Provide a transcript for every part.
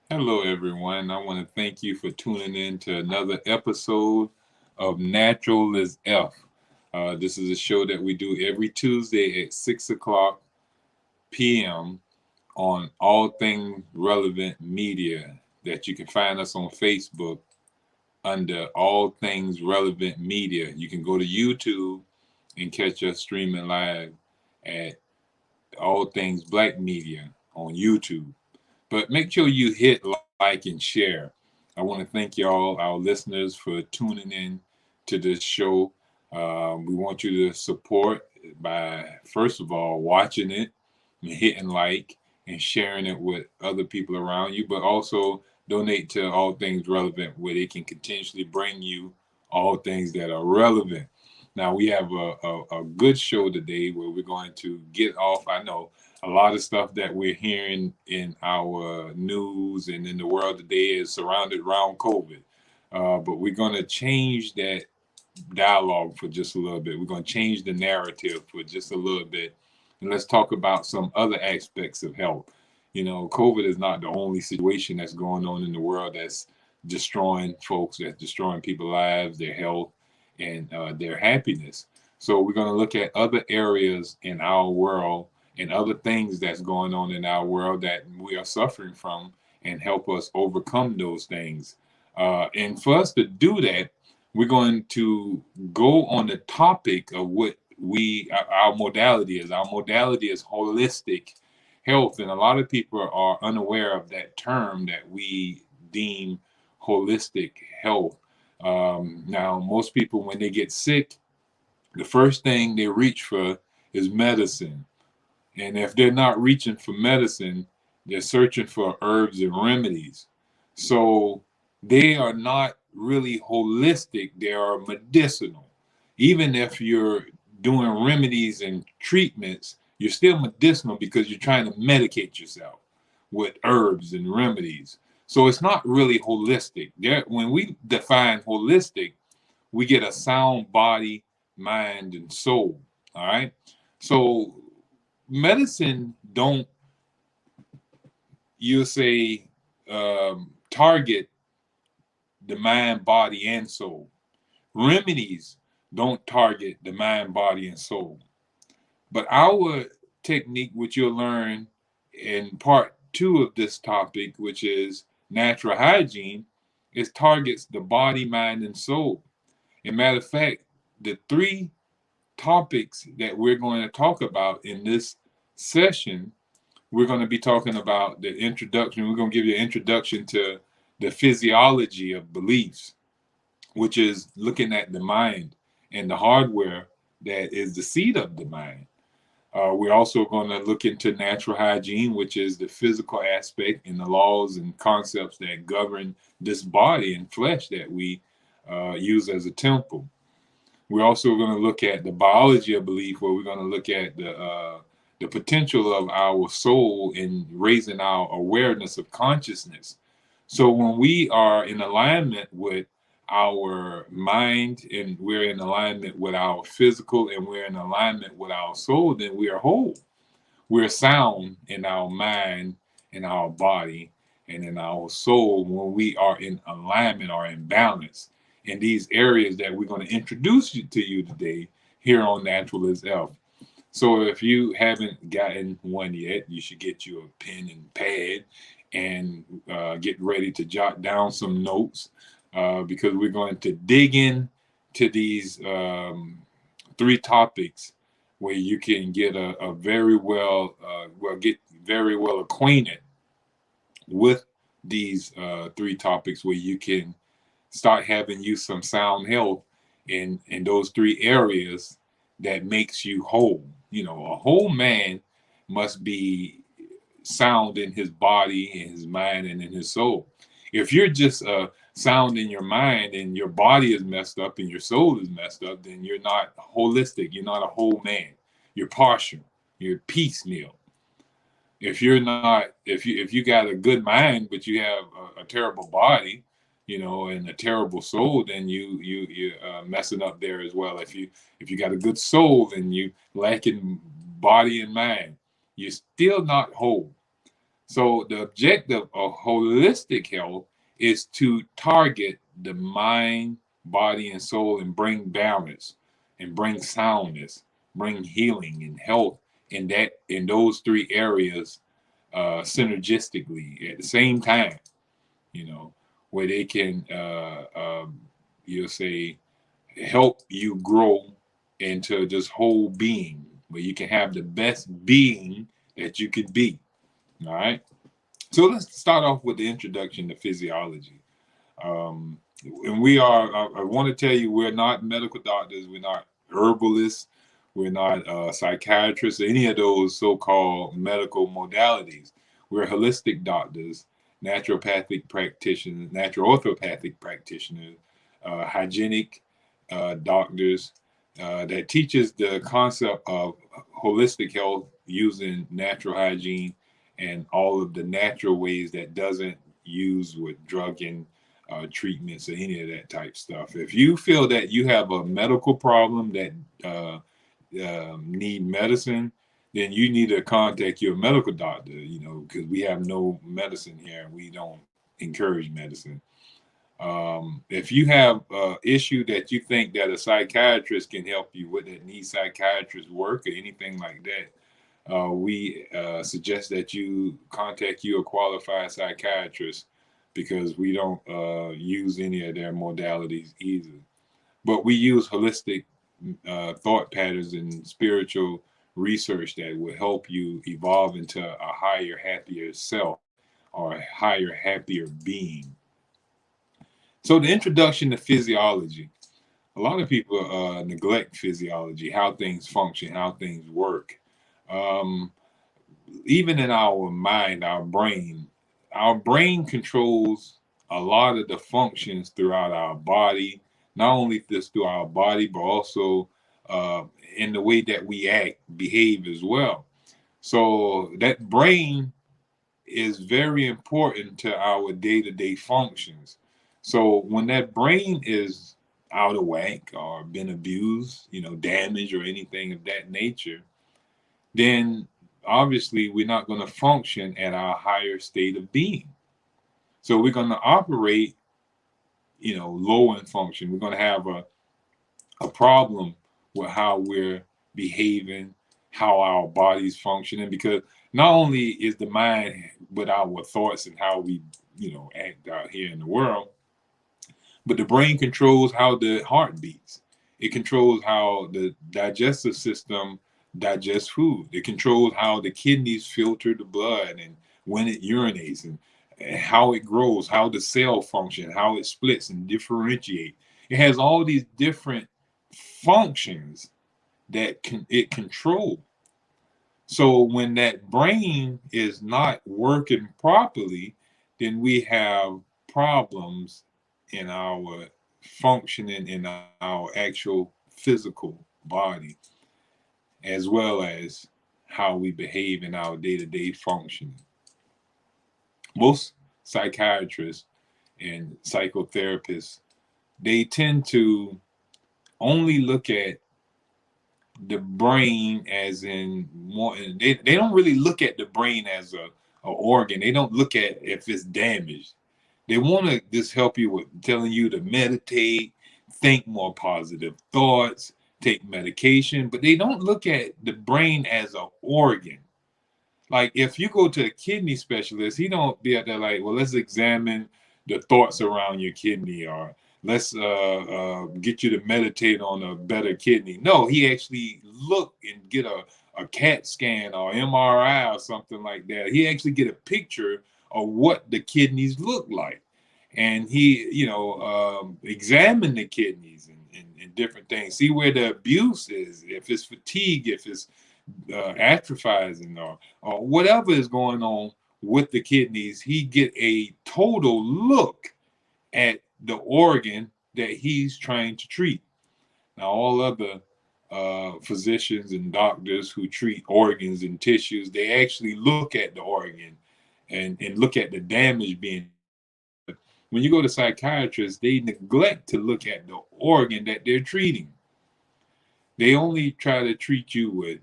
Hello, everyone. I want to thank you for tuning in to another episode of Natural is F. This is a show that we do every Tuesday at 6 o'clock p.m. on all things relevant media that you can find us on Facebook under all things relevant media. You can go to YouTube and catch us streaming live at all things black media on YouTube. But make sure you hit like and share. I want to thank y'all, our listeners, for tuning in to this show. We want you to support by, first of all, watching it and hitting like and sharing it with other people around you, but also donate to All Things Relevant, where they can continuously bring you all things that are relevant. Now, we have a good show today where we're going to get off. I know a lot of stuff that we're hearing in our news and in the world today is surrounded around COVID. But we're going to change that dialogue for just a little bit. We're going to change the narrative for just a little bit. And let's talk about some other aspects of health. You know, COVID is not the only situation that's going on in the world that's destroying folks, that's destroying people's lives, their health, and their happiness. So we're going to look at other areas in our world and other things that's going on in our world that we are suffering from and help us overcome those things. And for us to do that, we're going to go on the topic of what our modality is. Our modality is holistic health, and a lot of people are unaware of that term that we deem holistic health. Now, most people, when they get sick, the first thing they reach for is medicine. And if they're not reaching for medicine, they're searching for herbs and remedies. So they are not really holistic, they are medicinal. Even if you're doing remedies and treatments, you're still medicinal because you're trying to medicate yourself with herbs and remedies. So it's not really holistic. When we define holistic, we get a sound body, mind, and soul. All right. So medicine don't, you say, target the mind, body, and soul. Remedies don't target the mind, body, and soul. But our technique, which you'll learn in part two of this topic, which is natural hygiene, is targets the body, mind, and soul. And matter of fact, the three topics that we're going to talk about in this session, we're going to be talking about the introduction. We're going to give you an introduction to the physiology of beliefs, which is looking at the mind and the hardware that is the seat of the mind. We're also going to look into natural hygiene, which is the physical aspect and the laws and concepts that govern this body and flesh that we use as a temple. We're also going to look at the biology of belief, where we're going to look at the potential of our soul in raising our awareness of consciousness. So when we are in alignment with our mind and we're in alignment with our physical and we're in alignment with our soul, then we are whole. We're sound in our mind, in our body, and in our soul when we are in alignment or in balance in these areas that we're going to introduce to you today here on Natural is Elf. So if you haven't gotten one yet, you should get you a pen and pad and get ready to jot down some notes because we're going to dig in to these three topics where you can get a very get very well acquainted with these three topics where you can start having you some sound health in those three areas that makes you whole. You know, a whole man must be sound in his body, in his mind, and in his soul. If you're just sound in your mind and your body is messed up and your soul is messed up, then you're not holistic. You're not a whole man. You're partial. You're piecemeal. If you got a good mind but you have a terrible body, you know, and a terrible soul, then you're messing up there as well. If you got a good soul and you lacking body and mind, you're still not whole. So the objective of holistic health is to target the mind, body, and soul and bring balance and bring soundness, bring healing and health in those three areas synergistically at the same time, you know, where they can you'll say help you grow into this whole being, where you can have the best being that you could be. All right. So let's start off with the introduction to physiology. Um, and I want to tell you, we're not medical doctors, we're not herbalists, we're not psychiatrists, or any of those so called medical modalities. We're holistic doctors, naturopathic practitioners, natural orthopathic practitioners, hygienic doctors that teaches the concept of holistic health using natural hygiene and all of the natural ways that doesn't use with drugging treatments or any of that type stuff. If you feel that you have a medical problem that need medicine, then you need to contact your medical doctor. You know, because we have no medicine here, and we don't encourage medicine. If you have an issue that you think that a psychiatrist can help you with, that needs psychiatrist work or anything like that, we suggest that you contact your qualified psychiatrist, because we don't use any of their modalities either. But we use holistic thought patterns and spiritual research that will help you evolve into a higher, happier self or a higher, happier being. So, the introduction to physiology. A lot of people neglect physiology, how things function, how things work. Um, Even in our mind, our brain controls a lot of the functions throughout our body, not only this through our body, but also uh, in the way that we act, behave as well. So that brain is very important to our day-to-day functions. So when that brain is out of whack or been abused, damaged or anything of that nature, then obviously we're not going to function at our higher state of being. So we're going to operate, low in function. We're going to have a problem with how we're behaving, how our body's functioning, because not only is the mind with our thoughts and how we, act out here in the world, but the brain controls how the heart beats. It controls how the digestive system digests food. It controls how the kidneys filter the blood and when it urinates, and how it grows, how the cell function, how it splits and differentiate. It has all these different functions that it controls. So when that brain is not working properly, then we have problems in our functioning in our actual physical body, as well as how we behave in our day-to-day functioning. Most psychiatrists and psychotherapists, they tend to only look at the brain as in more, they don't really look at the brain as a organ. They don't look at if it's damaged. They want to just help you with telling you to meditate, think more positive thoughts, take medication, but they don't look at the brain as an organ. Like if you go to a kidney specialist, he don't be out there like, well, let's examine the thoughts around your kidney, or let's get you to meditate on a better kidney. No, he actually look and get a CAT scan or MRI or something like that. He actually get a picture of what the kidneys look like, and he examine the kidneys and different things, see where the abuse is, if it's fatigue, if it's atrophizing, or whatever is going on with the kidneys. He get a total look at the organ that he's trying to treat. Now, all other physicians and doctors who treat organs and tissues, they actually look at the organ and look at the damage being. When you go to psychiatrists, they neglect to look at the organ that they're treating. They only try to treat you with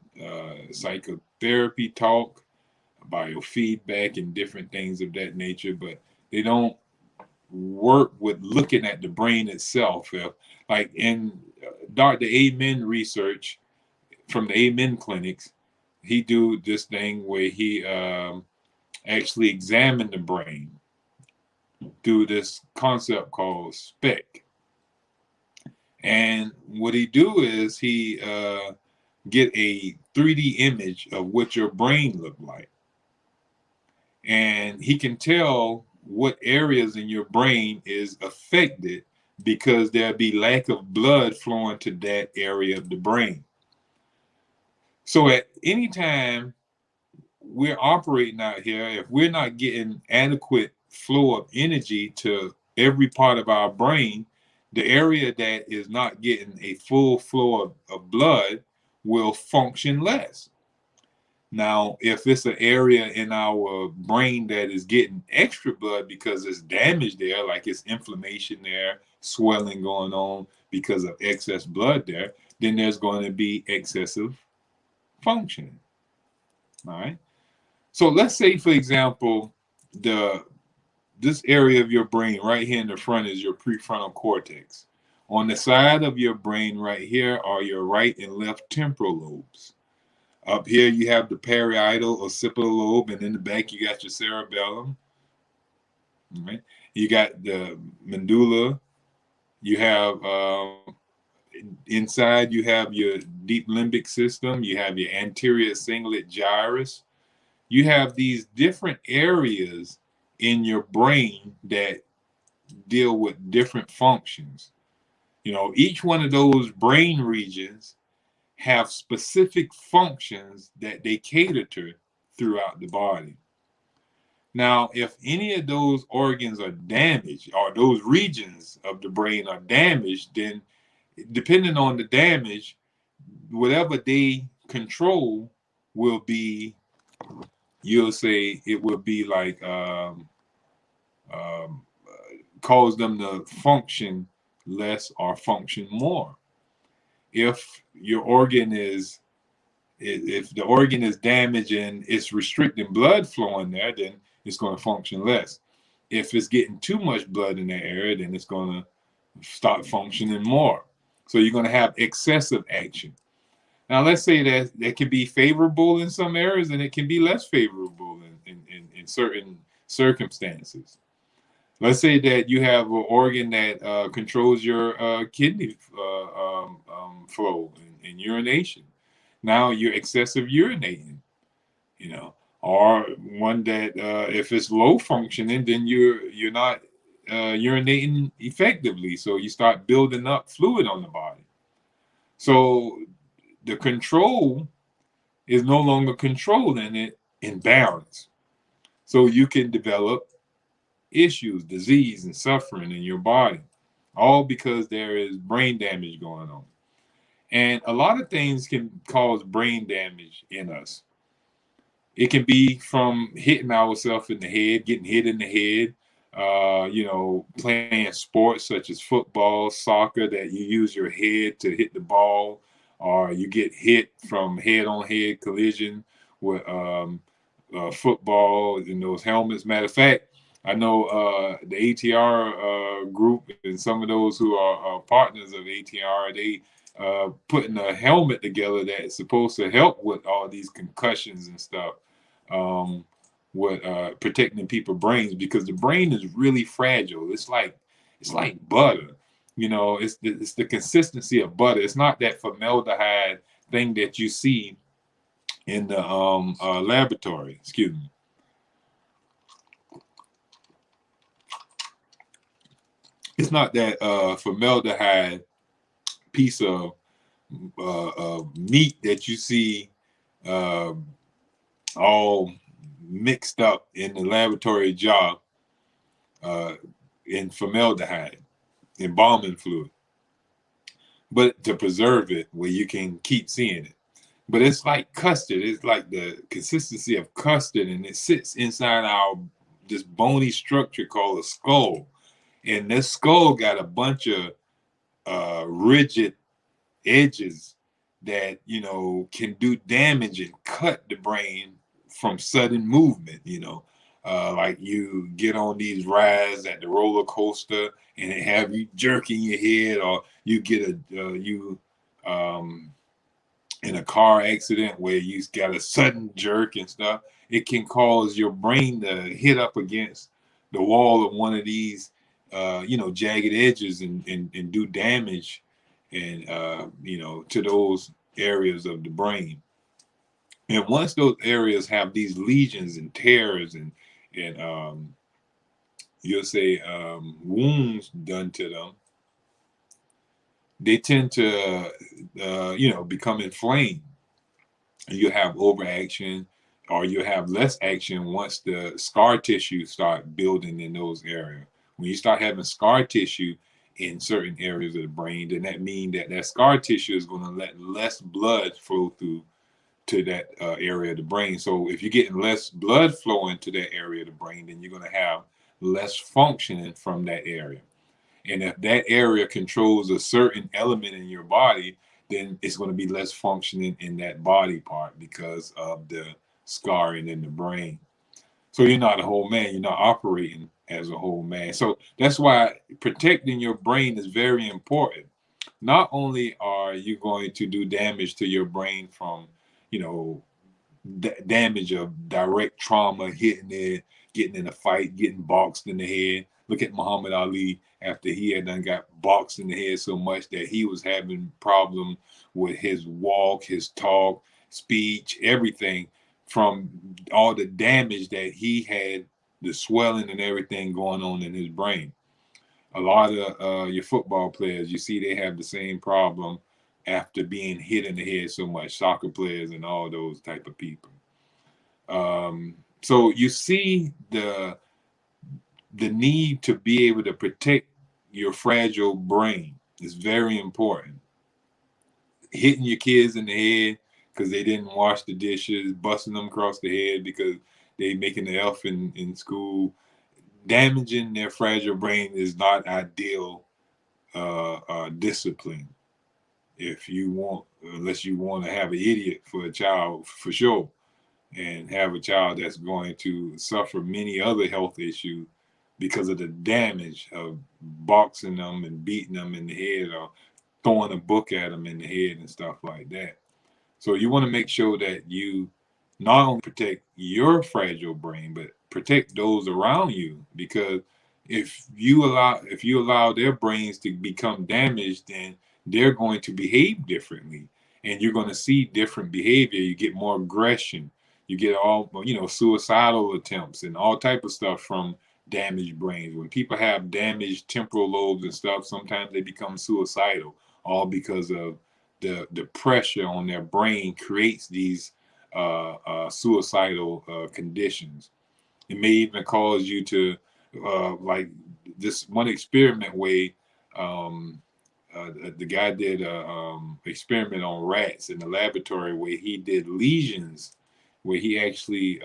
psychotherapy talk, biofeedback and different things of that nature, but they don't work with looking at the brain itself. Like in Dr. Amen research from the Amen clinics, he do this thing where he actually examined the brain through this concept called spec. And what he do is he get a 3D image of what your brain looked like. And he can tell what areas in your brain is affected because there'll be lack of blood flowing to that area of the brain. So at any time we're operating out here, if we're not getting adequate flow of energy to every part of our brain, the area that is not getting a full flow of blood will function less. Now, if it's an area in our brain that is getting extra blood because it's damage there, like it's inflammation there, swelling going on because of excess blood there, then there's going to be excessive functioning. All right. So let's say, for example, this area of your brain right here in the front is your prefrontal cortex. On the side of your brain right here are your right and left temporal lobes. Up here you have the parietal or occipital lobe, and in the back you got your cerebellum. All right. You got the medulla. You have inside you have your deep limbic system. You have your anterior cingulate gyrus. You have these different areas in your brain that deal with different functions. Each one of those brain regions have specific functions that they cater to throughout the body. Now, if any of those organs are damaged or those regions of the brain are damaged, then depending on the damage, whatever they control will be, you'll say it will be like cause them to function less or function more. If the organ is damaged and it's restricting blood flowing there, then it's going to function less. If it's getting too much blood in that area, then it's going to start functioning more. So you're going to have excessive action. Now, let's say that can be favorable in some areas and it can be less favorable in certain circumstances. Let's say that you have an organ that controls your kidney flow and urination. Now you're excessive urinating, or one that if it's low functioning, then you're not urinating effectively. So you start building up fluid on the body. So the control is no longer controlling it in balance. So you can develop issues, disease, and suffering in your body, all because there is brain damage going on. And a lot of things can cause brain damage in us. It can be from hitting ourselves in the head, getting hit in the head, playing sports such as football, soccer, that you use your head to hit the ball, or you get hit from head-on-head collision with football in those helmets. Matter of fact, I know the ATR group and some of those who are partners of ATR, they putting a helmet together that's supposed to help with all these concussions and stuff, with protecting people's brains, because the brain is really fragile. It's like butter. It's the consistency of butter. It's not that formaldehyde thing that you see in the laboratory. Excuse me. It's not that formaldehyde piece of meat that you see all mixed up in the laboratory jar in formaldehyde, embalming fluid, but to preserve it where you can keep seeing it. But it's like custard. It's like the consistency of custard, and it sits inside this bony structure called a skull. And this skull got a bunch of rigid edges that can do damage and cut the brain from sudden movement, like you get on these rides at the roller coaster and it have you jerking your head, or you get you in a car accident where you got a sudden jerk and stuff. It can cause your brain to hit up against the wall of one of these, jagged edges and do damage, and to those areas of the brain. And once those areas have these lesions and tears and you'll say wounds done to them, they tend to become inflamed. You have overaction, or you have less action once the scar tissue start building in those areas. When you start having scar tissue in certain areas of the brain, then that means that scar tissue is going to let less blood flow through to that area of the brain. So if you're getting less blood flowing to that area of the brain, then you're going to have less functioning from that area. And if that area controls a certain element in your body, then it's going to be less functioning in that body part because of the scarring in the brain. So you're not a whole man. You're not operating as a whole man. So that's why protecting your brain is very important. Not only are you going to do damage to your brain from, damage of direct trauma, hitting it, getting in a fight, getting boxed in the head. Look at Muhammad Ali after he had done got boxed in the head so much that he was having problem with his walk, his talk, speech, everything from all the damage that he had, the swelling and everything going on in his brain. A lot of your football players, you see, they have the same problem after being hit in the head so much. Soccer players and all those type of people. So you see the need to be able to protect your fragile brain is very important. Hitting your kids in the head because they didn't wash the dishes, busting them across the head because they making the F in school, damaging their fragile brain is not ideal discipline. If you want, unless you want to have an idiot for a child, for sure, and have a child that's going to suffer many other health issues because of the damage of boxing them and beating them in the head, or throwing a book at them in the head and stuff like that. So you want to make sure that you not only protect your fragile brain, but protect those around you. Because if you allow their brains to become damaged, then they're going to behave differently, and you're going to see different behavior. You get more aggression. You get all suicidal attempts and all type of stuff from damaged brains. When people have damaged temporal lobes and stuff, sometimes they become suicidal, all because of the pressure on their brain creates these suicidal conditions. It may even cause you to, like this one experiment where the guy did a experiment on rats in the laboratory where he did lesions, where he actually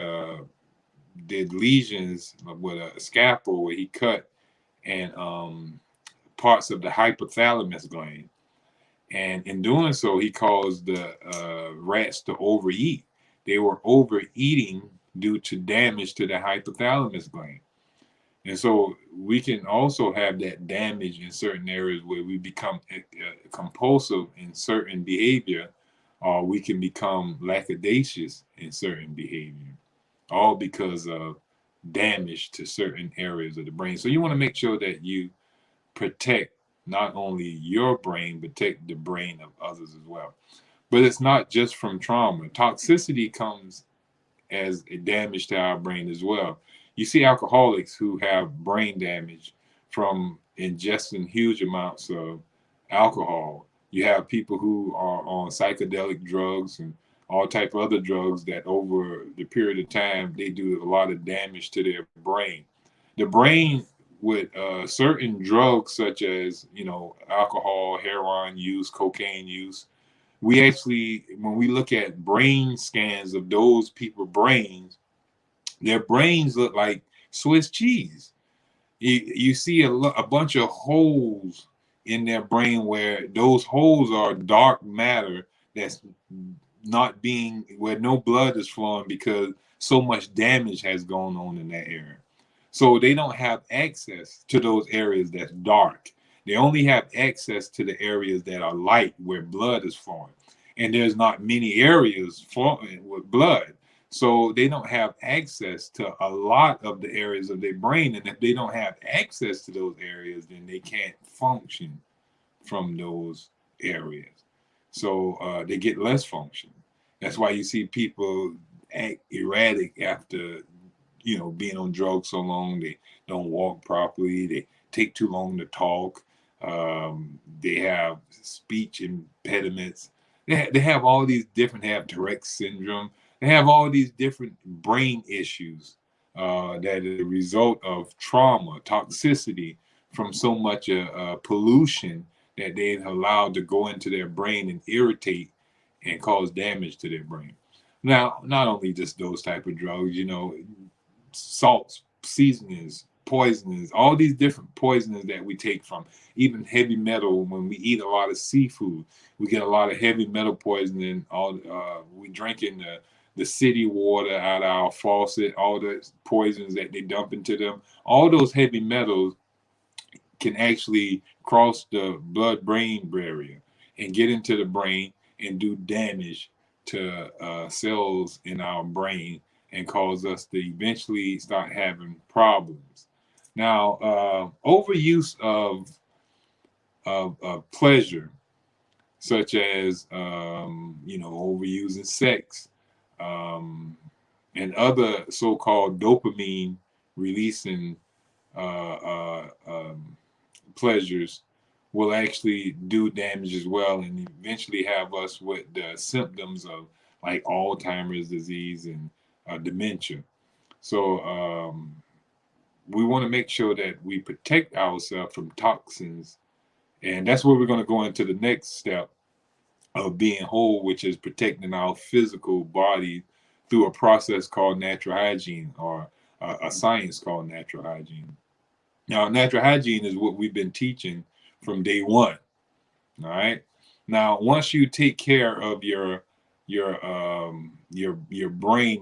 did lesions with a scalpel where he cut and parts of the hypothalamus gland. And in doing so, he caused the rats to overeat. They were overeating due to damage to the hypothalamus gland. And so we can also have that damage in certain areas where we become compulsive in certain behavior, or we can become lackadaisious in certain behavior, all because of damage to certain areas of the brain. So you want to make sure that you protect not only your brain, but protect the brain of others as well. But it's not just from trauma. Toxicity comes as a damage to our brain as well. You see alcoholics who have brain damage from ingesting huge amounts of alcohol. You have people who are on psychedelic drugs and all type of other drugs that over the period of time, they do a lot of damage to their brain. The brain with certain drugs such as, alcohol, heroin use, cocaine use, we actually, when we look at brain scans of those people's brains, their brains look like Swiss cheese. You see a bunch of holes in their brain where those holes are dark matter that's not being where no blood is flowing because so much damage has gone on in that area. So they don't have access to those areas that's dark. They only have access to the areas that are light where blood is flowing. And there's not many areas flowing with blood. So they don't have access to a lot of the areas of their brain. And if they don't have access to those areas, then they can't function from those areas. So they get less function. That's why you see people act erratic after, being on drugs so long. They don't walk properly. They take too long to talk. They have speech impediments. They have all these different, they have Tourette's syndrome. They have all these different brain issues that are a result of trauma, toxicity from so much pollution that they've allowed to go into their brain and irritate and cause damage to their brain. Now, not only just those type of drugs, salts, seasonings, poisonings, all these different poisonings that we take from even heavy metal. When we eat a lot of seafood, we get a lot of heavy metal poisoning. We drinking the city water out of our faucet, all the poisons that they dump into them. All those heavy metals can actually cross the blood-brain barrier and get into the brain and do damage to cells in our brain and cause us to eventually start having problems. Now, overuse of pleasure, such as overusing sex, and other so-called dopamine releasing pleasures will actually do damage as well, and eventually have us with the symptoms of like Alzheimer's disease and dementia. So we want to make sure that we protect ourselves from toxins, and that's where we're going to go into the next step of being whole, which is protecting our physical body through a process called natural hygiene, or a science called natural hygiene. Now, natural hygiene is what we've been teaching from day one. All right. Now, once you take care of your brain,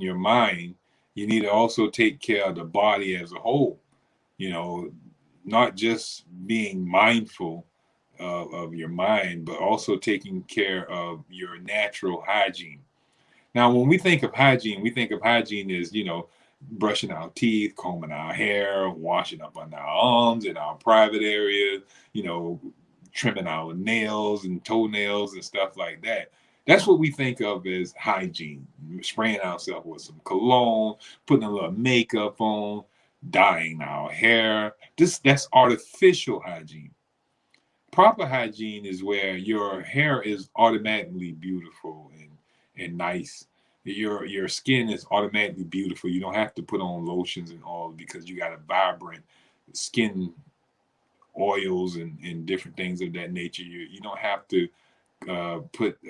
your mind, you need to also take care of the body as a whole. You know, not just being mindful of your mind, but also taking care of your natural hygiene. Now, when we think of hygiene, we think of hygiene as, brushing our teeth, combing our hair, washing up on our arms and our private areas, you know, trimming our nails and toenails and stuff like that. That's what we think of as hygiene. Spraying ourselves with some cologne, putting a little makeup on, dyeing our hair. That's artificial hygiene. Proper hygiene is where your hair is automatically beautiful and nice. Your skin is automatically beautiful. You don't have to put on lotions and all because you got a vibrant skin oils and different things of that nature. You don't have to put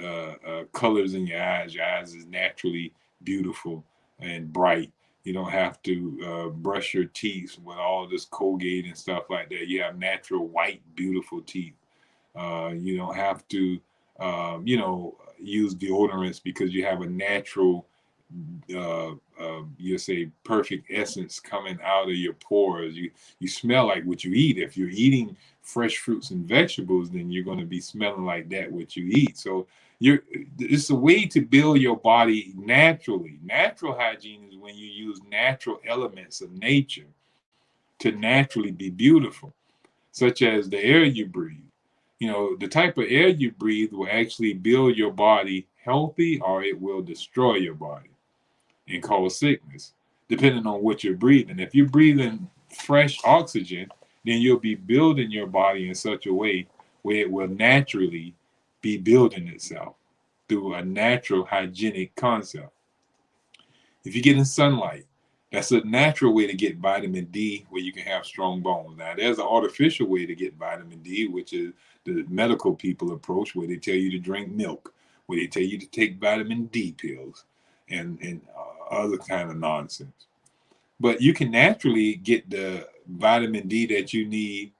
colors in your eyes. Your eyes is naturally beautiful and bright. You don't have to brush your teeth with all this Colgate and stuff like that. You have natural white, beautiful teeth. You don't have to, use deodorants because you have a natural, you say, perfect essence coming out of your pores. You smell like what you eat. If you're eating fresh fruits and vegetables, then you're going to be smelling like that what you eat. So it's a way to build your body naturally. Natural hygiene is when you use natural elements of nature to naturally be beautiful, such as the air you breathe. The type of air you breathe will actually build your body healthy, or it will destroy your body and cause sickness, depending on what you're breathing. If you're breathing fresh oxygen, then you'll be building your body in such a way where it will naturally be building itself through a natural hygienic concept. If you get in sunlight, that's a natural way to get vitamin D where you can have strong bones. Now, there's an artificial way to get vitamin D, which is the medical people approach, where they tell you to drink milk, where they tell you to take vitamin D pills and other kind of nonsense. But you can naturally get the vitamin D that you need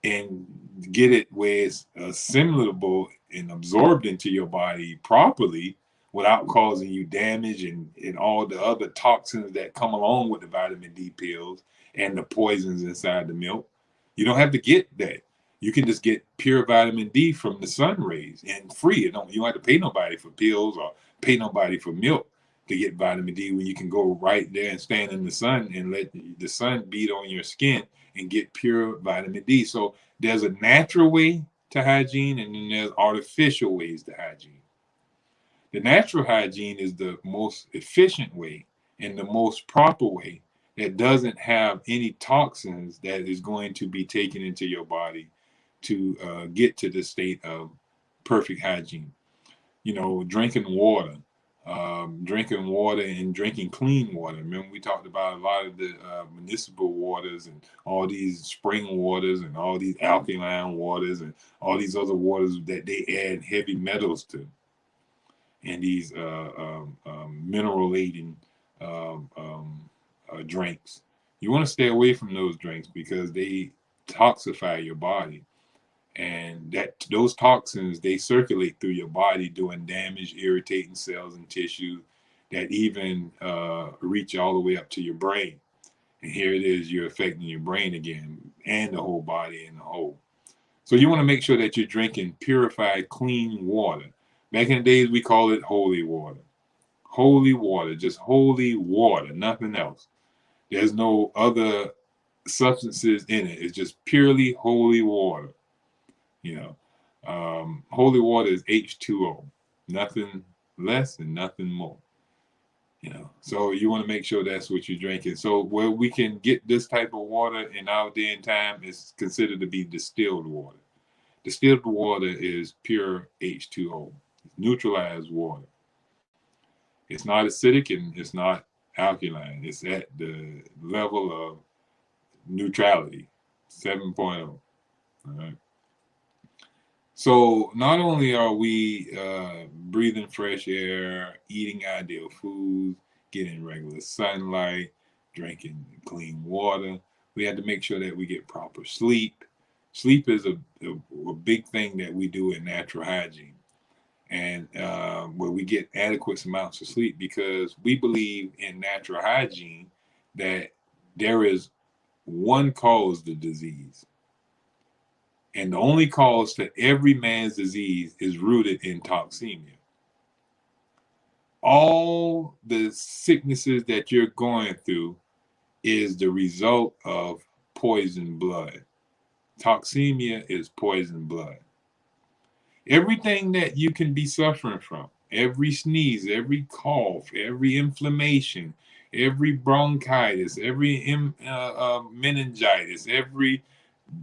and get it where it's assimilable and absorbed into your body properly without causing you damage and all the other toxins that come along with the vitamin D pills and the poisons inside the milk. You don't have to get that. You can just get pure vitamin D from the sun rays and free. You don't have to pay nobody for pills or pay nobody for milk to get vitamin D when you can go right there and stand in the sun and let the sun beat on your skin and get pure vitamin D. So there's a natural way to hygiene, and then there's artificial ways to hygiene. The natural hygiene is the most efficient way and the most proper way that doesn't have any toxins that is going to be taken into your body to get to the state of perfect hygiene. Drinking water and drinking clean water. Remember, we talked about a lot of the municipal waters and all these spring waters and all these alkaline waters and all these other waters that they add heavy metals to, and these mineral laden drinks. You want to stay away from those drinks because they toxify your body, and that those toxins, they circulate through your body, doing damage, irritating cells and tissues that even reach all the way up to your brain. And here it is, you're affecting your brain again and the whole body in the whole. So you want to make sure that you're drinking purified, clean water. Back in the days, we call it holy water. Holy water, just holy water, nothing else. There's no other substances in it. It's just purely holy water. Holy water is H2O, nothing less and nothing more. So you want to make sure that's what you're drinking. So where we can get this type of water in our day and time is considered to be distilled water. Distilled water is pure H2O, neutralized water. It's not acidic and it's not alkaline. It's at the level of neutrality, 7.0. All right. So not only are we breathing fresh air, eating ideal foods, getting regular sunlight, drinking clean water, we have to make sure that we get proper sleep. Sleep is a big thing that we do in natural hygiene, and where we get adequate amounts of sleep, because we believe in natural hygiene that there is one cause to disease. And the only cause to every man's disease is rooted in toxemia. All the sicknesses that you're going through is the result of poisoned blood. Toxemia is poisoned blood. Everything that you can be suffering from, every sneeze, every cough, every inflammation, every bronchitis, every meningitis, every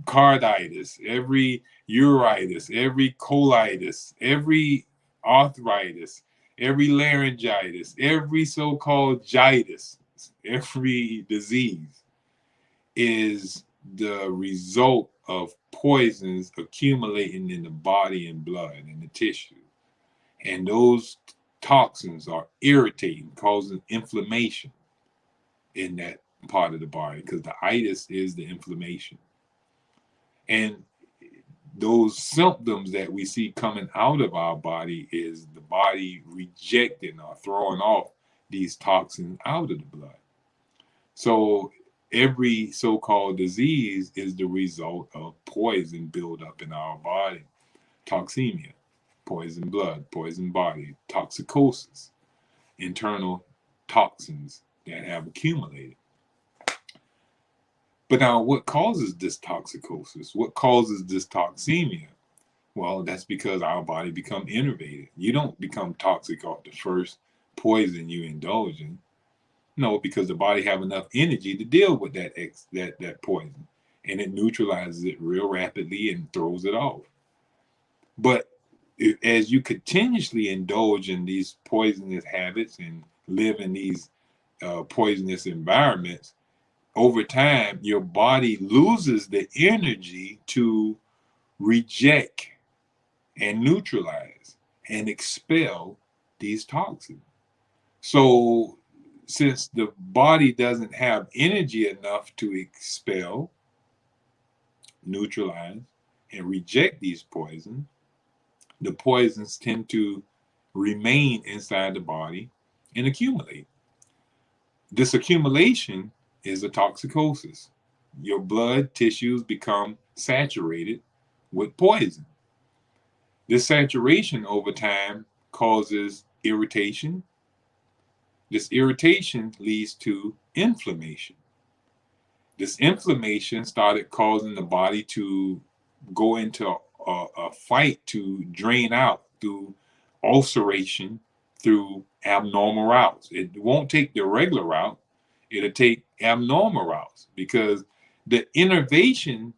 carditis, every uritis, every colitis, every arthritis, every laryngitis, every so-called jitis, every disease is the result of poisons accumulating in the body and blood and the tissue. And those toxins are irritating, causing inflammation in that part of the body, because the itis is the inflammation. And those symptoms that we see coming out of our body is the body rejecting or throwing off these toxins out of the blood. So every so-called disease is the result of poison buildup in our body. Toxemia, poison blood, poison body, toxicosis, internal toxins that have accumulated. But now, what causes this toxicosis? What causes this toxemia? Well, that's because our body become innervated. You don't become toxic off the first poison you indulge in. No, because the body have enough energy to deal with that poison, and it neutralizes it real rapidly and throws it off. But as you continuously indulge in these poisonous habits and live in these poisonous environments, over time, your body loses the energy to reject and neutralize and expel these toxins. So since the body doesn't have energy enough to expel, neutralize, and reject these poisons, the poisons tend to remain inside the body and accumulate. This accumulation is a toxicosis. Your blood tissues become saturated with poison. This saturation over time causes irritation. This irritation leads to inflammation. This inflammation started causing the body to go into a fight to drain out through ulceration, through abnormal routes. It won't take the regular route, it'll take abnormal routes, because the innervation,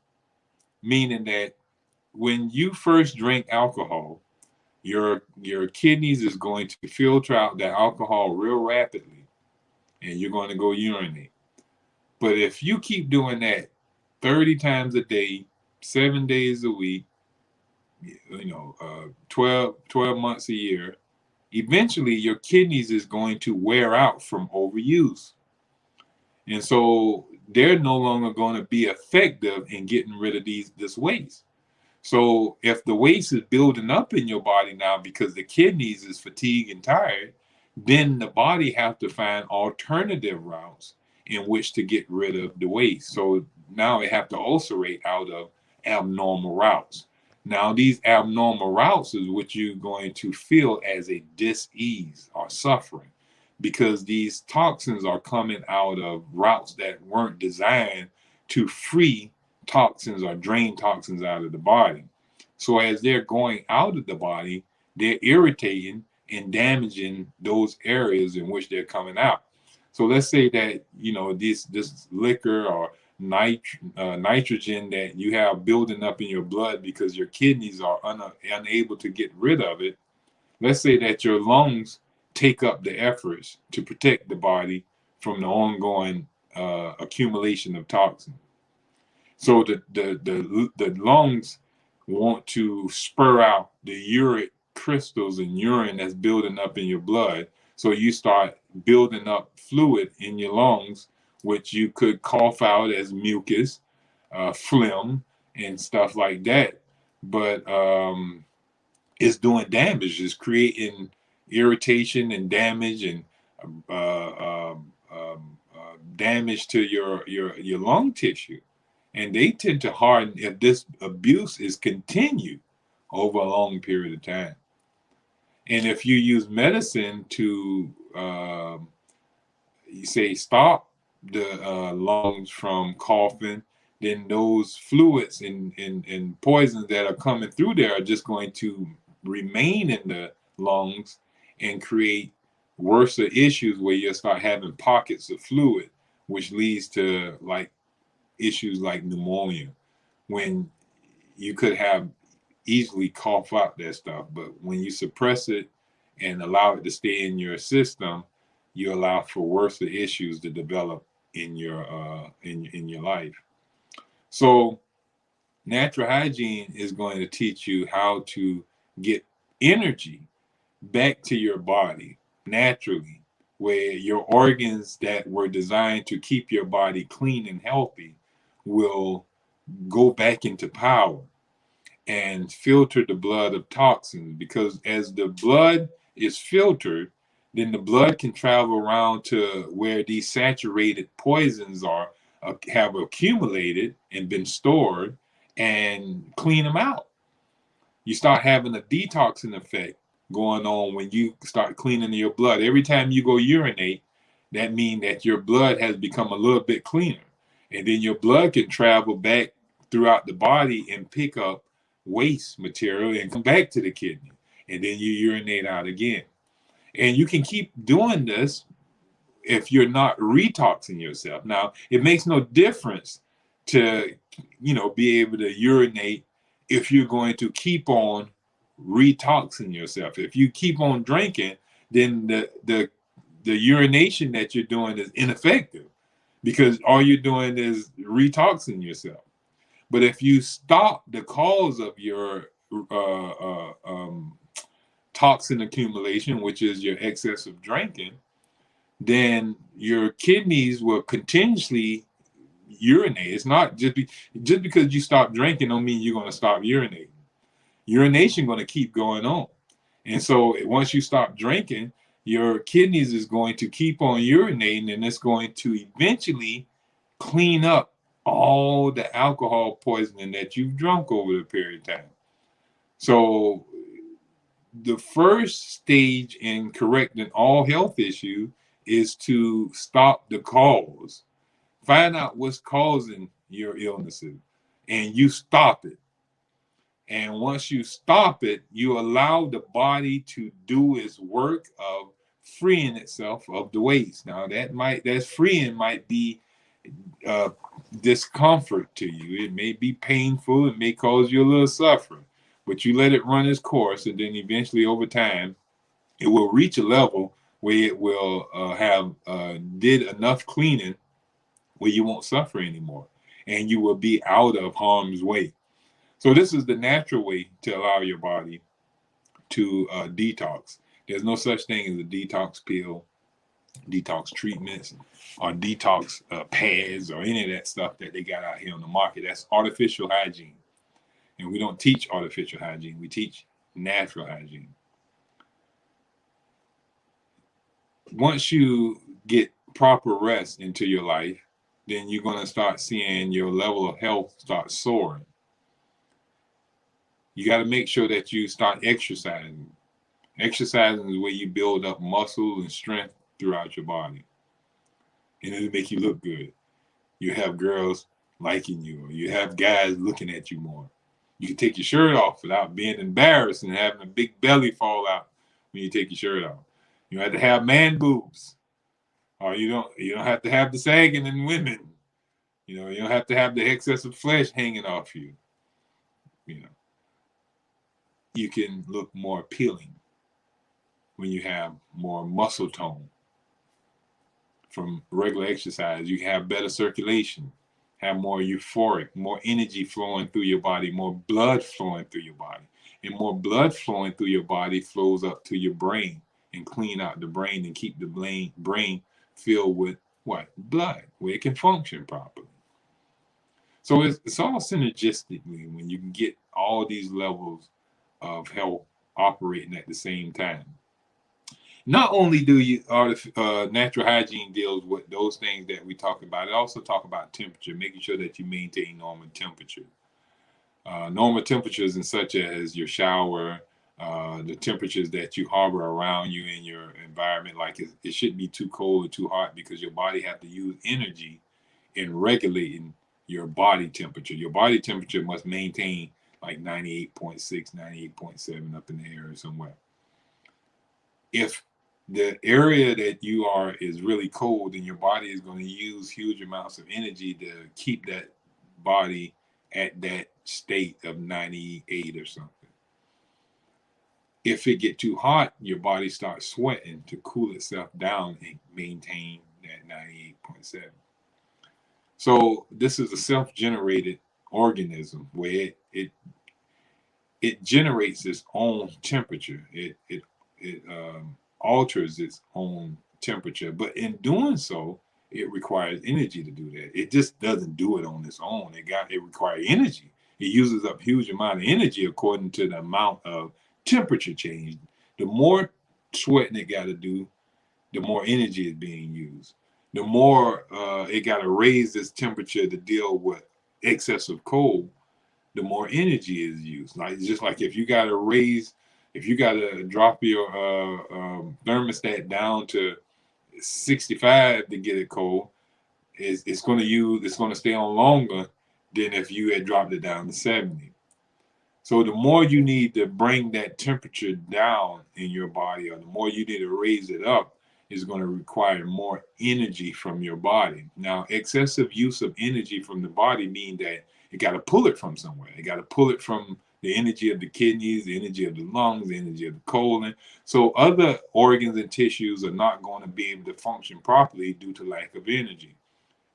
meaning that when you first drink alcohol, your kidneys is going to filter out the alcohol real rapidly, and you're going to go urinate. But if you keep doing that 30 times a day, 7 days a week, 12 months a year, eventually your kidneys is going to wear out from overuse. And so they're no longer going to be effective in getting rid of this waste. So if the waste is building up in your body now because the kidneys is fatigued and tired, then the body have to find alternative routes in which to get rid of the waste. So now it have to ulcerate out of abnormal routes. Now these abnormal routes is what you're going to feel as a dis-ease or suffering, because these toxins are coming out of routes that weren't designed to free toxins or drain toxins out of the body. So as they're going out of the body, they're irritating and damaging those areas in which they're coming out. So let's say that this liquor or nitrogen that you have building up in your blood because your kidneys are unable to get rid of it. Let's say that your lungs take up the efforts to protect the body from the ongoing accumulation of toxins. So the lungs want to spur out the uric crystals and urine that's building up in your blood. So you start building up fluid in your lungs, which you could cough out as mucus, phlegm, and stuff like that. But it's doing damage. It's creating irritation and damage and damage to your lung tissue. And they tend to harden if this abuse is continued over a long period of time. And if you use medicine to, you say, stop the lungs from coughing, then those fluids and poisons that are coming through there are just going to remain in the lungs and create worse issues where you'll start having pockets of fluid, which leads to like issues like pneumonia, when you could have easily cough out that stuff. But when you suppress it and allow it to stay in your system, you allow for worse issues to develop in your life. So natural hygiene is going to teach you how to get energy back to your body naturally, where your organs that were designed to keep your body clean and healthy will go back into power and filter the blood of toxins. Because as the blood is filtered, then the blood can travel around to where these saturated poisons are have accumulated and been stored, and clean them out. You start having a detoxing effect going on when you start cleaning your blood. Every time you go urinate, that means that your blood has become a little bit cleaner. And then your blood can travel back throughout the body and pick up waste material and come back to the kidney. And then you urinate out again. And you can keep doing this if you're not retoxing yourself. Now, it makes no difference to, be able to urinate if you're going to keep on retoxing yourself. If you keep on drinking, then the urination that you're doing is ineffective, because all you're doing is retoxing yourself. But if you stop the cause of your toxin accumulation, which is your excessive drinking, then your kidneys will continuously urinate. It's not just because you stop drinking don't mean you're going to stop urinating. Urination going to keep going on. And so once you stop drinking, your kidneys is going to keep on urinating, and it's going to eventually clean up all the alcohol poisoning that you've drunk over the period of time. So the first stage in correcting all health issues is to stop the cause. Find out what's causing your illnesses, and you stop it. And once you stop it, you allow the body to do its work of freeing itself of the waste. Now that's freeing might be uh, discomfort to you. It may be painful. It may cause you a little suffering, but you let it run its course, and then eventually, over time, it will reach a level where it will have did enough cleaning where you won't suffer anymore, and you will be out of harm's way. So this is the natural way to allow your body to detox. There's no such thing as a detox pill, detox treatments, or detox pads, or any of that stuff that they got out here on the market. That's artificial hygiene. And we don't teach artificial hygiene. We teach natural hygiene. Once you get proper rest into your life, then you're going to start seeing your level of health start soaring. You got to make sure that you start exercising. Exercising is where you build up muscle and strength throughout your body. And it'll make you look good. You have girls liking you, or you have guys looking at you more. You can take your shirt off without being embarrassed and having a big belly fall out when you take your shirt off. You don't have to have man boobs, or you don't have to have the sagging in women. You don't have to have the excess of flesh hanging off you. You can look more appealing when you have more muscle tone from regular exercise. You can have better circulation, have more euphoric, more energy flowing through your body, more blood flowing through your body. And more blood flowing through your body flows up to your brain and clean out the brain and keep the brain filled with what? Blood, where it can function properly. So it's all synergistically when you can get all these levels of health operating at the same time. Not only do you natural hygiene deals with those things that we talk about, it also talk about temperature, making sure that you maintain normal temperature. Normal temperatures in such as your shower, the temperatures that you harbor around you in your environment, like it shouldn't be too cold or too hot, because your body have to use energy in regulating your body temperature. Your body temperature must maintain like 98.6, 98.7 up in the air somewhere. If the area that you are is really cold, then your body is going to use huge amounts of energy to keep that body at that state of 98 or something. If it get too hot, your body starts sweating to cool itself down and maintain that 98.7. So this is a self-generated organism where it generates its own temperature. It alters its own temperature, but in doing so, it requires energy to do that. It just doesn't do it on its own. It requires energy. It uses up huge amount of energy according to the amount of temperature change. The more sweating it got to do, the more energy is being used. The more it got to raise its temperature to deal with excessive cold, the more energy is used. Like just like if you got to drop your thermostat down to 65 to get it cold, it's going to stay on longer than if you had dropped it down to 70. So the more you need to bring that temperature down in your body, or the more you need to raise it up, is going to require more energy from your body. Now, excessive use of energy from the body means that it got to pull it from somewhere. It got to pull it from the energy of the kidneys, the energy of the lungs, the energy of the colon. So other organs and tissues are not going to be able to function properly due to lack of energy.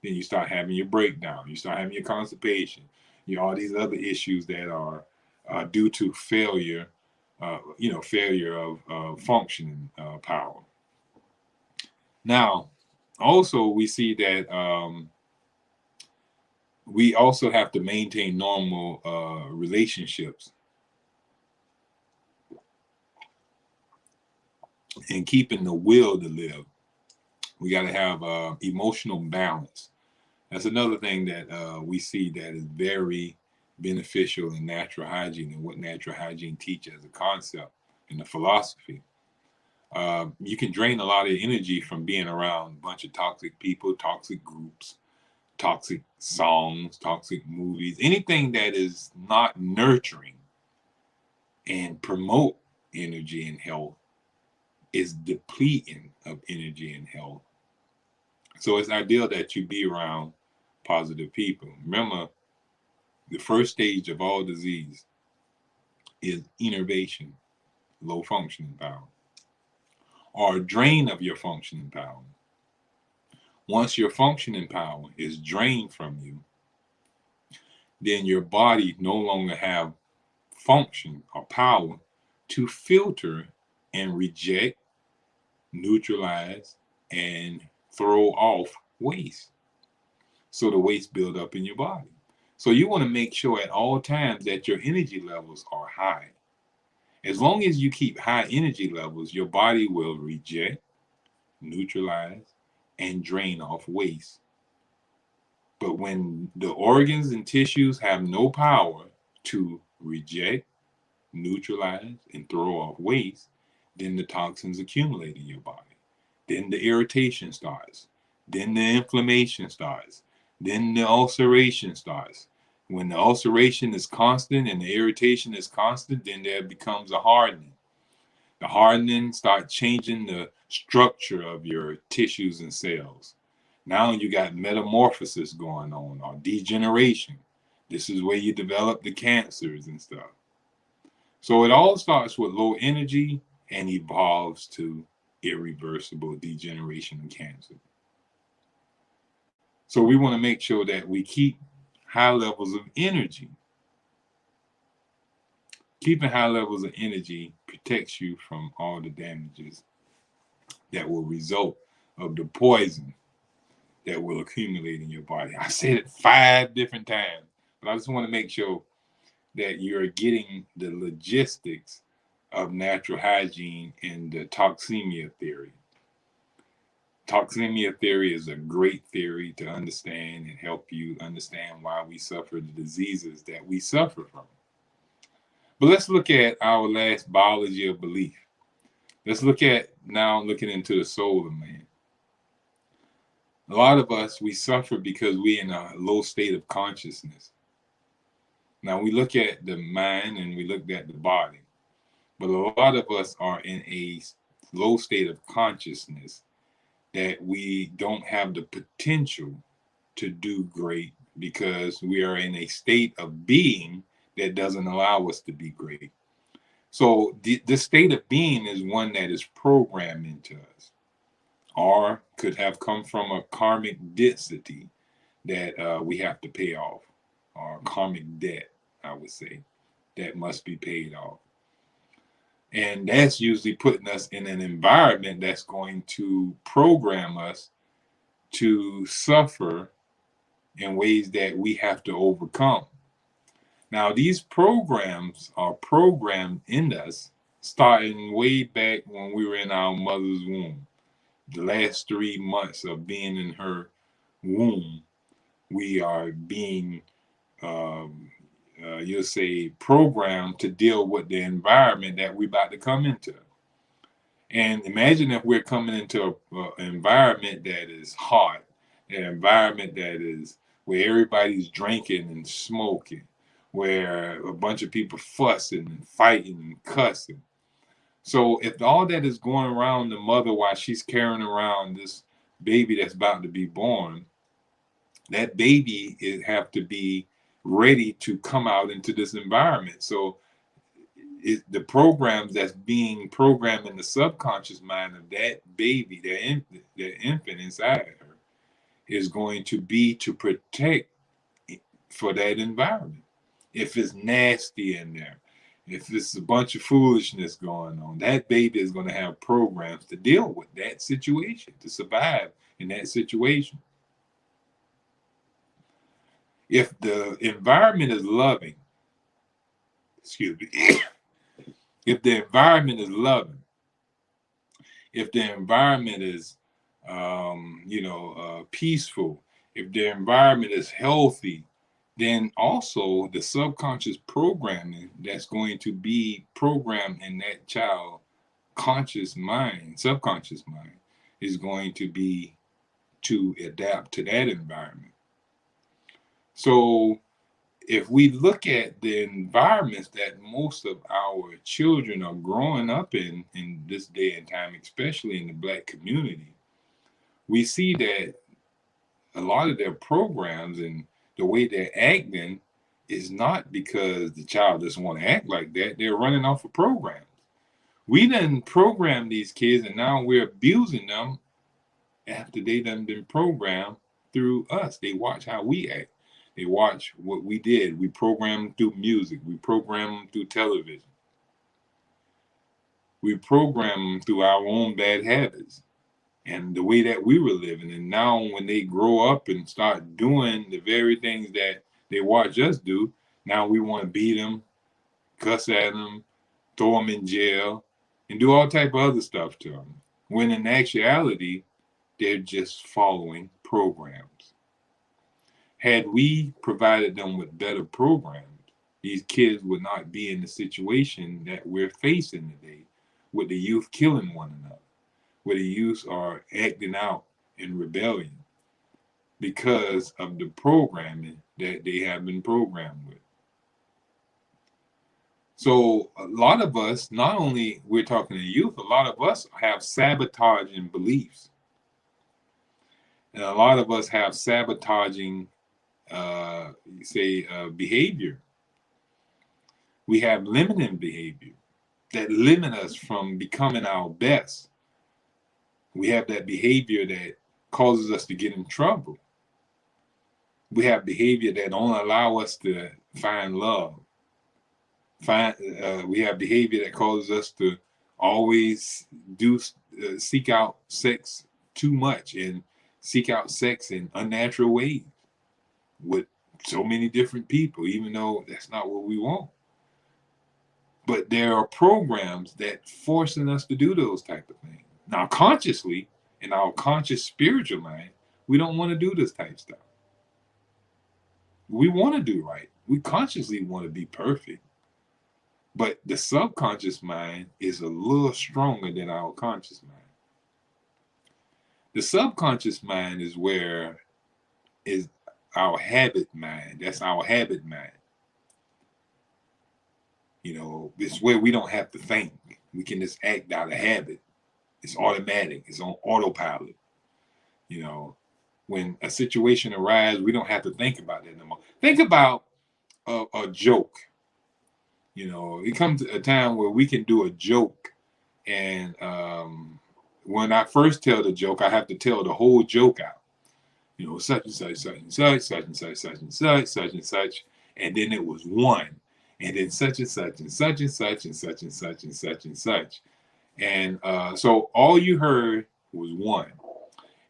Then you start having your breakdown. You start having your constipation. All these other issues that are due to failure, failure of functioning power. Now, also we see that we also have to maintain normal relationships. and keeping the will to live. We got to have emotional balance. That's another thing that we see that is very beneficial in natural hygiene and what natural hygiene teaches as a concept and the philosophy. You can drain a lot of energy from being around a bunch of toxic people, toxic groups, toxic songs, toxic movies, anything that is not nurturing and promote energy and health is depleting of energy and health. So it's ideal that you be around positive people. Remember, the first stage of all disease is innervation, low functioning power, or a drain of your functioning power. Once your functioning power is drained from you, then your body no longer have function or power to filter and reject, neutralize, and throw off waste. So the waste build up in your body. So you want to make sure at all times that your energy levels are high. As long as you keep high energy levels, your body will reject, neutralize, and drain off waste. But when the organs and tissues have no power to reject, neutralize, and throw off waste, then the toxins accumulate in your body. Then the irritation starts. Then the inflammation starts. Then the ulceration starts. When the ulceration is constant and the irritation is constant, then there becomes a hardening. The hardening starts changing the structure of your tissues and cells. Now you got metamorphosis going on or degeneration. This is where you develop the cancers and stuff. So it all starts with low energy and evolves to irreversible degeneration and cancer. So we want to make sure that we keep high levels of energy. Keeping high levels of energy protects you from all the damages that will result of the poison that will accumulate in your body. I said it 5 different times, but I just want to make sure that you're getting the logistics of natural hygiene and the toxemia theory. Toxemia theory is a great theory to understand and help you understand why we suffer the diseases that we suffer from. But let's look at our last biology of belief. Let's look at now looking into the soul of man. A lot of us, we suffer because we're in a low state of consciousness. Now we look at the mind and we look at the body, but a lot of us are in a low state of consciousness that we don't have the potential to do great because we are in a state of being that doesn't allow us to be great. So the state of being is one that is programmed into us, or could have come from a karmic density that we have to pay off, or karmic debt, I would say, that must be paid off. And that's usually putting us in an environment that's going to program us to suffer in ways that we have to overcome. Now, these programs are programmed in us starting way back when we were in our mother's womb. The last 3 months of being in her womb, we are being, you'll say, programmed to deal with the environment that we're about to come into. And imagine if we're coming into an environment that is hot, an environment that is where everybody's drinking and smoking, where a bunch of people fussing and fighting and cussing. So if all that is going around the mother while she's carrying around this baby that's about to be born, that baby is have to be ready to come out into this environment. So the programs that's being programmed in the subconscious mind of that baby, that infant inside of her, is going to be to protect for that environment. If it's nasty in there, if it's a bunch of foolishness going on, that baby is going to have programs to deal with that situation, to survive in that situation. If the environment is loving, excuse me, if the environment is loving, if their environment is, peaceful, if their environment is healthy, then also the subconscious programming that's going to be programmed in that child conscious mind, subconscious mind, is going to be to adapt to that environment. So if we look at the environments that most of our children are growing up in this day and time, especially in the Black community, we see that a lot of their programs and the way they're acting is not because the child doesn't want to act like that. They're running off of programs. We done program these kids, and now we're abusing them after they done been programmed through us. They watch how we act. They watch what we did. We program them through music. We program them through television. We program them through our own bad habits and the way that we were living. And now when they grow up and start doing the very things that they watch us do, now we want to beat them, cuss at them, throw them in jail, and do all type of other stuff to them. When in actuality, they're just following programs. Had we provided them with better programs, these kids would not be in the situation that we're facing today, with the youth killing one another, where the youth are acting out in rebellion because of the programming that they have been programmed with. So a lot of us, not only we're talking to youth, a lot of us have sabotaging beliefs. And a lot of us have sabotaging, behavior. We have limiting behavior that limit us from becoming our best. We have that behavior that causes us to get in trouble. We have behavior that don't allow us to find love. We have behavior that causes us to always seek out sex too much and seek out sex in unnatural ways with so many different people, even though that's not what we want. But there are programs that forcing us to do those type of things. Now, consciously, in our conscious spiritual mind, we don't want to do this type of stuff. We want to do right. We consciously want to be perfect. But the subconscious mind is a little stronger than our conscious mind. The subconscious mind is where is our habit mind. That's our habit mind. It's where we don't have to think. We can just act out of habit. It's automatic. It's on autopilot. When a situation arises, we don't have to think about that no more. Think about a joke. It comes to a time where we can do a joke, and when I first tell the joke, I have to tell the whole joke out. Such and such, such and such, such and such, such and such, such and such, and then it was one, and then such and such and such and such and such and such and such and such, and so all you heard was one.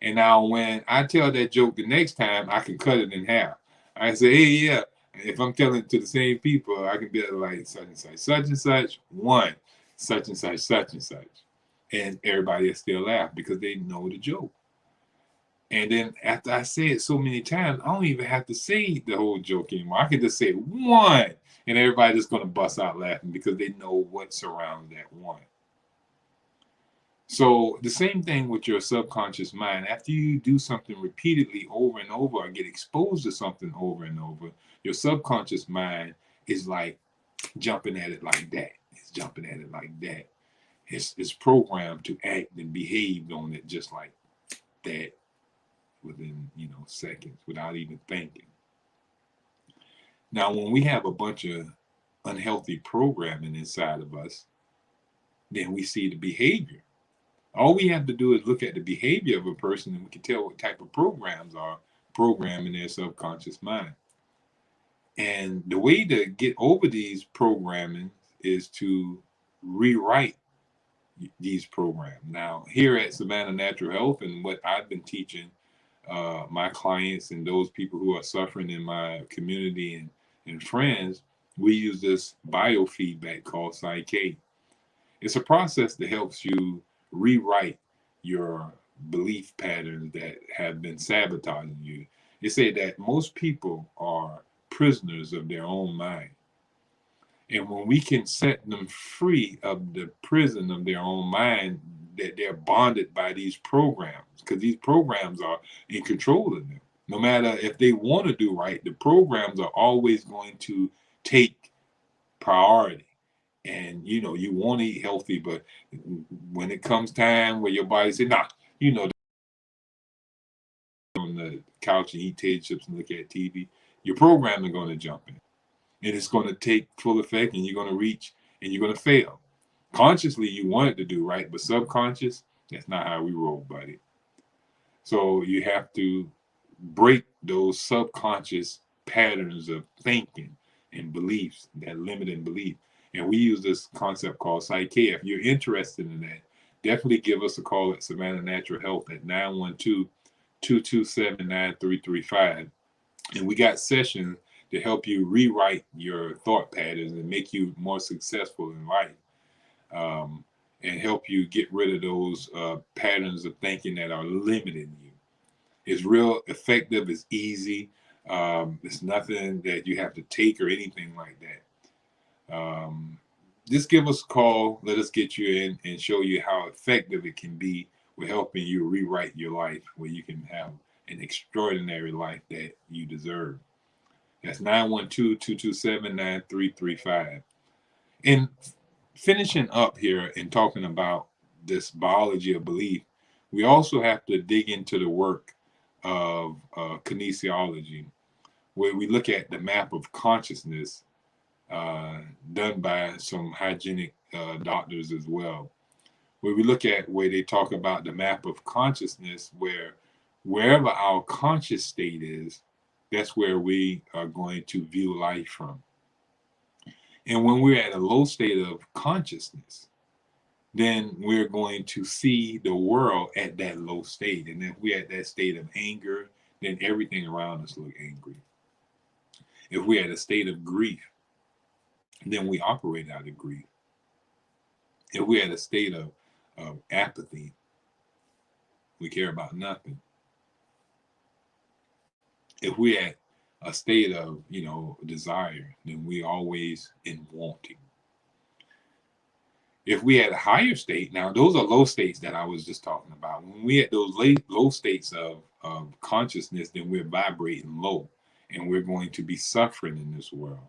And now when I tell that joke the next time, I can cut it in half. I say, hey, yeah. If I'm telling it to the same people, I can be like such and such, one, such and such, and everybody will still laugh because they know the joke. And then after I say it so many times, I don't even have to say the whole joke anymore. I can just say one, and everybody's just going to bust out laughing because they know what surrounds that one. So the same thing with your subconscious mind. After you do something repeatedly over and over, or get exposed to something over and over, your subconscious mind is like jumping at it like that. It's jumping at it like that. It's programmed to act and behave on it just like that within seconds without even thinking. Now, when we have a bunch of unhealthy programming inside of us, then we see the behavior. All we have to do is look at the behavior of a person, and we can tell what type of programs are programmed in their subconscious mind. And the way to get over these programming is to rewrite these programs. Now, here at Savannah Natural Health, and what I've been teaching my clients and those people who are suffering in my community and friends, we use this biofeedback called Psyche. It's a process that helps you rewrite your belief patterns that have been sabotaging you. It said that most people are prisoners of their own mind. And when we can set them free of the prison of their own mind, that they're bonded by these programs, because these programs are in control of them. No matter if they want to do right, the programs are always going to take priority. And you want to eat healthy, but when it comes time where your body says, nah, on the couch and eat potato chips and look at TV, your program is going to jump in. And it's going to take full effect, and you're going to reach, and you're going to fail. Consciously, you want it to do right, but subconscious, that's not how we roll, buddy. So you have to break those subconscious patterns of thinking and beliefs, that limiting belief. And we use this concept called Psyche. If you're interested in that, definitely give us a call at Savannah Natural Health at 912-227-9335. And we got sessions to help you rewrite your thought patterns and make you more successful in life, and help you get rid of those patterns of thinking that are limiting you. It's real effective. It's easy. It's nothing that you have to take or anything like that. Just give us a call. Let us get you in and show you how effective it can be with helping you rewrite your life, where you can have an extraordinary life that you deserve. That's 912-227-9335. And finishing up here and talking about this biology of belief, we also have to dig into the work of kinesiology, where we look at the map of consciousness done by some hygienic doctors as well, where we look at where they talk about the map of consciousness, where wherever our conscious state is, that's where we are going to view life from. And when we're at a low state of consciousness, then we're going to see the world at that low state. And if we're at that state of anger, then everything around us look angry. If we're at a state of grief, then we operate out of grief. If we're at a state of apathy, we care about nothing. If we're at a state of, desire, then we always in wanting. If we had a higher state, now those are low states that I was just talking about. When we at those low states of consciousness, then we're vibrating low, and we're going to be suffering in this world.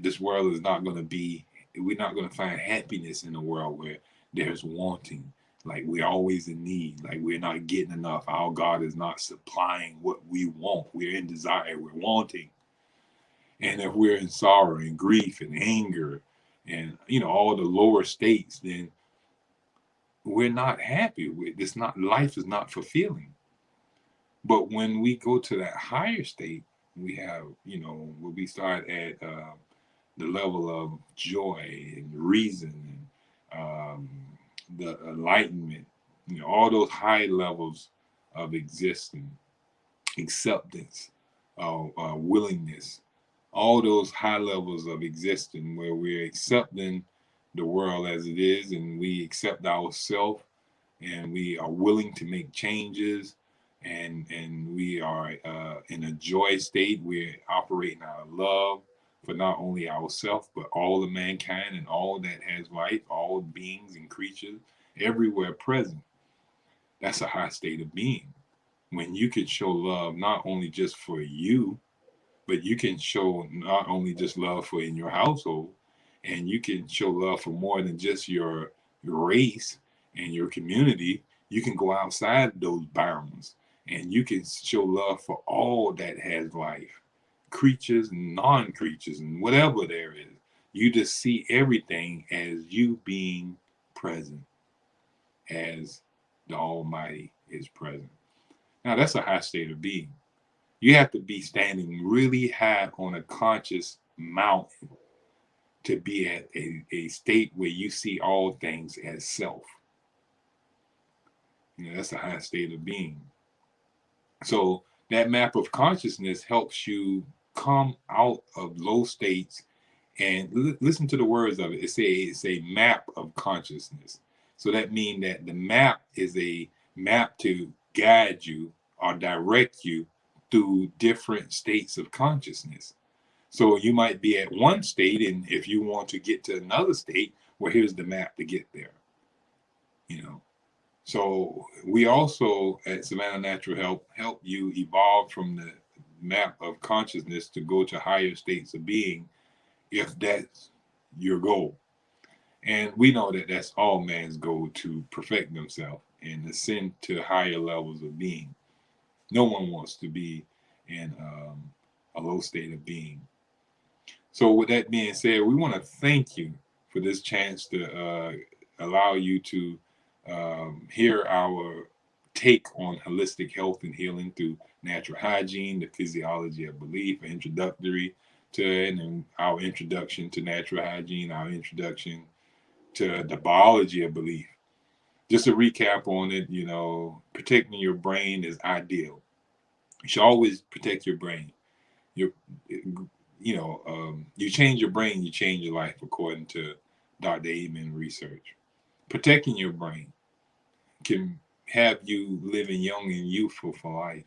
This world is not going to be, we're not going to find happiness in a world where there's wanting, like we're always in need, like we're not getting enough. Our God is not supplying what we want. We're in desire, we're wanting. And if we're in sorrow and grief and anger and all the lower states, then we're not happy with this. Not Life is not fulfilling. But when we go to that higher state, we have when we start at the level of joy and reason and the enlightenment, all those high levels of existence, acceptance, willingness, all those high levels of existing, where we're accepting the world as it is, and we accept ourselves, and we are willing to make changes, and we are in a joy state. We're operating out of love for not only ourselves but all of mankind and all that has life, all beings and creatures everywhere present. That's a high state of being, when you can show love not only just for you, but you can show not only just love for in your household, and you can show love for more than just your race and your community. You can go outside those bounds, and you can show love for all that has life, creatures and non-creatures and whatever there is. You just see everything as you being present, as the Almighty is present. Now that's a high state of being. You have to be standing really high on a conscious mountain to be at a state where you see all things as self. That's a high state of being. So that map of consciousness helps you come out of low states, and listen to the words of it. It's a map of consciousness. So that means that the map is a map to guide you or direct you through different states of consciousness. So you might be at one state, and if you want to get to another state, well, here's the map to get there. You know, so we also at Savannah Natural help you evolve from the map of consciousness to go to higher states of being, if that's your goal. And we know that that's all man's goal, to perfect themselves and ascend to higher levels of being. No one wants to be in a low state of being. So with that being said, we want to thank you for this chance to allow you to hear our take on holistic health and healing through natural hygiene, the physiology of belief, introductory to it, and our introduction to natural hygiene, our introduction to the biology of belief. Just to recap on it, you know, protecting your brain is ideal. You should always protect your brain. Your, you change your brain, you change your life, according to Dr. Amen research. Protecting your brain can have you living young and youthful for life.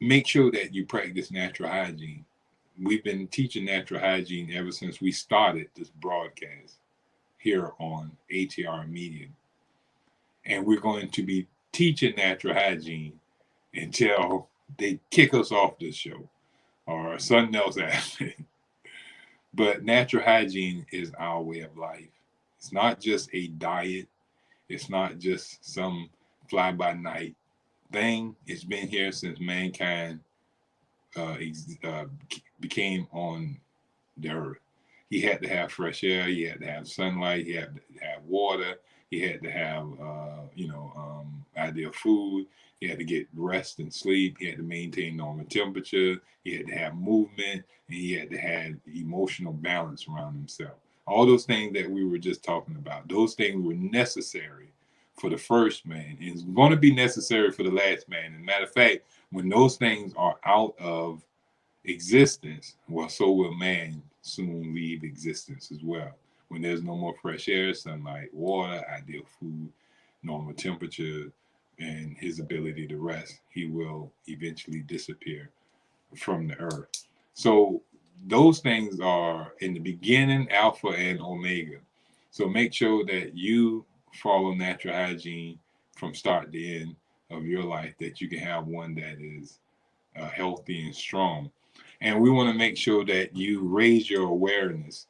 Make sure that you practice natural hygiene. We've been teaching natural hygiene ever since we started this broadcast here on ATR Media. And we're going to be teaching natural hygiene until they kick us off this show or something else happens. But natural hygiene is our way of life. It's not just a diet. It's not just some fly-by-night thing. It's been here since mankind became on the earth. He had to have fresh air. He had to have sunlight. He had to have water. He had to have, ideal food. He had to get rest and sleep. He had to maintain normal temperature. He had to have movement, and he had to have emotional balance around himself. All those things that we were just talking about, those things were necessary for the first man, and it's going to be necessary for the last man. As a matter of fact, when those things are out of existence, well, so will man soon leave existence as well. When there's no more fresh air, sunlight, water, ideal food, normal temperature, and his ability to rest, he will eventually disappear from the earth. So those things are in the beginning, alpha and omega. So make sure that you follow natural hygiene from start to end of your life, that you can have one that is healthy and strong. And we want to make sure that you raise your awareness.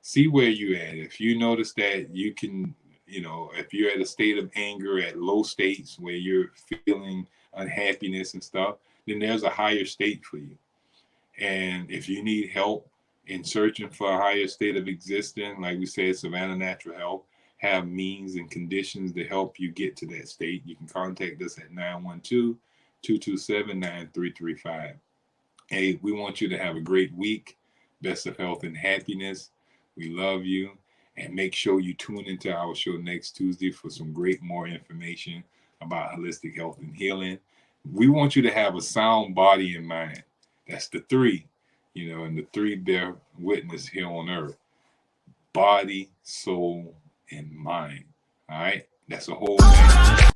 See where you're at. If you notice that you can, if you're at a state of anger, at low states where you're feeling unhappiness and stuff, then there's a higher state for you. And if you need help in searching for a higher state of existence, like we said, Savannah Natural Health have means and conditions to help you get to that state. You can contact us at 912-227-9335. Hey, we want you to have a great week. Best of health and happiness. We love you. And make sure you tune into our show next Tuesday for some great more information about holistic health and healing. We want you to have a sound body and mind. That's the three, and the three bear witness here on earth: body, soul, and mind. All right? That's a whole man.